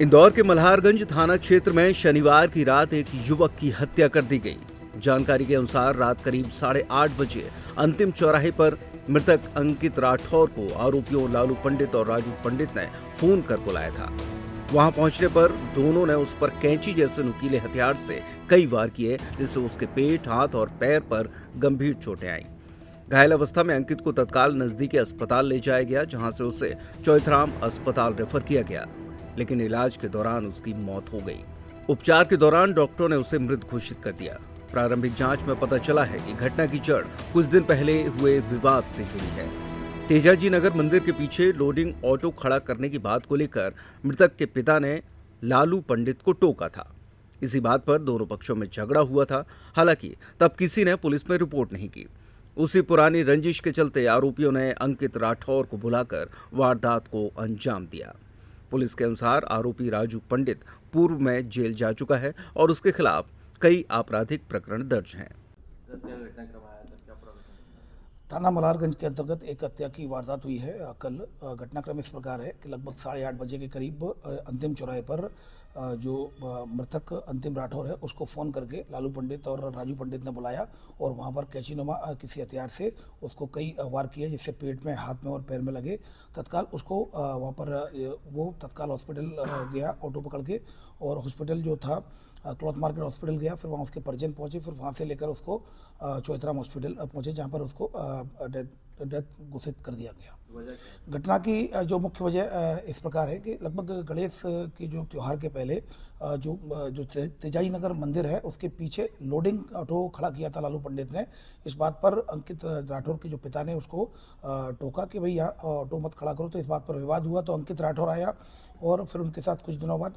इंदौर के मल्हारगंज थाना क्षेत्र में शनिवार की रात एक युवक की हत्या कर दी गई। जानकारी के अनुसार रात करीब 8:30 बजे अंतिम चौराहे पर मृतक अंकित राठौर को आरोपियों लालू पंडित और राजू पंडित ने फोन कर बुलाया था। वहां पहुंचने पर दोनों ने उस पर कैंची जैसे नुकीले हथियार से कई वार किए, जिससे उसके पेट, हाथ और पैर पर गंभीर चोटें आईं। घायल अवस्था में अंकित को तत्काल नजदीकी अस्पताल ले जाया गया, जहां से उसे चौइथराम अस्पताल रेफर किया गया, लेकिन इलाज के दौरान उसकी मौत हो गई। उपचार के दौरान डॉक्टरों ने उसे मृत घोषित कर दिया। प्रारंभिक जांच में पता चला है कि घटना की जड़ कुछ दिन पहले हुए विवाद से जुड़ी है। तेजाजी नगर मंदिर के पीछे लोडिंग ऑटो खड़ा करने की बात को लेकर मृतक के पिता ने लालू पंडित को टोका था। इसी बात पर दोनों पक्षों में झगड़ा हुआ था। हालांकि तब किसी ने पुलिस में रिपोर्ट नहीं की। उसी पुरानी रंजिश के चलते आरोपियों ने अंकित राठौर को बुलाकर वारदात को अंजाम दिया। पुलिस के अनुसार आरोपी राजू पंडित पूर्व में जेल जा चुका है और उसके खिलाफ कई आपराधिक प्रकरण दर्ज हैं। थाना मल्हारगंज के अंतर्गत एक हत्या की वारदात हुई है कल। घटनाक्रम इस प्रकार है कि लगभग 8:30 बजे के करीब अंतिम चौराहे पर जो मृतक अंतिम राठौर है उसको फ़ोन करके लालू पंडित और राजू पंडित ने बुलाया और वहां पर कैंचीनुमा किसी हथियार से उसको कई वार किए, जिससे पेट में, हाथ में और पैर में लगे। तत्काल उसको वहां पर वो तत्काल हॉस्पिटल गया ऑटो पकड़ के, और हॉस्पिटल जो था क्लॉथ मार्केट हॉस्पिटल गया। फिर वहाँ उसके परिजन पहुंचे, फिर वहाँ से लेकर उसको चौइथराम हॉस्पिटल पहुंचे, जहाँ पर उसको डेथ घोषित कर दिया गया। घटना की जो मुख्य वजह इस प्रकार है कि लगभग गणेश की जो त्यौहार के पहले जो तेजाजी नगर मंदिर है उसके पीछे लोडिंग ऑटो खड़ा किया था लालू पंडित ने। इस बात पर अंकित राठौर के जो पिता ने उसको टोका कि भाई यहाँ ऑटो मत खड़ा करो। तो इस बात पर विवाद हुआ, तो अंकित राठौर आया और फिर उनके साथ कुछ दिनों बाद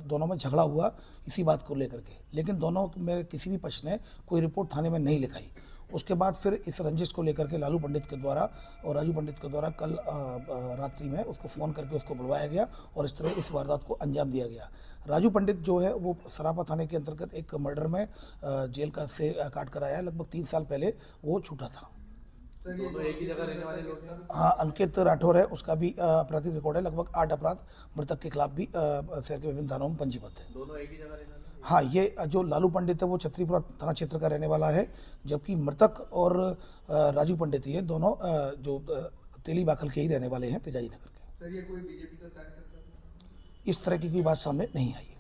दोनों में झगड़ा हुआ इसी बात को लेकर के। लेकिन दोनों में किसी भी पक्ष ने कोई रिपोर्ट थाने में नहीं लिखाई। उसके बाद फिर इस रंजिश को लेकर के लालू पंडित के द्वारा और राजू पंडित के द्वारा कल रात्रि में उसको फ़ोन करके उसको बुलवाया गया और इस तरह इस वारदात को अंजाम दिया गया। राजू पंडित जो है वो सराफा थाने के अंतर्गत एक मर्डर में जेल का से काट कर आया। लगभग 3 साल पहले वो छूटा था। दोनों एक ही जगह रहने वाले लोग हैं? हाँ, अंकित राठौर है, उसका भी आपराधिक रिकॉर्ड है। लगभग 8 अपराध मृतक के खिलाफ भी शहर के विभिन्न थानों में पंजीबद्ध है। दोनों एक ही जगह रहने वाले? हाँ, ये जो लालू पंडित है वो छतरीपुरा थाना क्षेत्र का रहने वाला है, जबकि मृतक और राजू पंडित ये दोनों जो तेली बाखल के ही रहने वाले हैं, तेजाजी नगर के। सर, ये कोई बीजेपी का कार्यकर्ता? इस तरह की कोई बात सामने नहीं आई।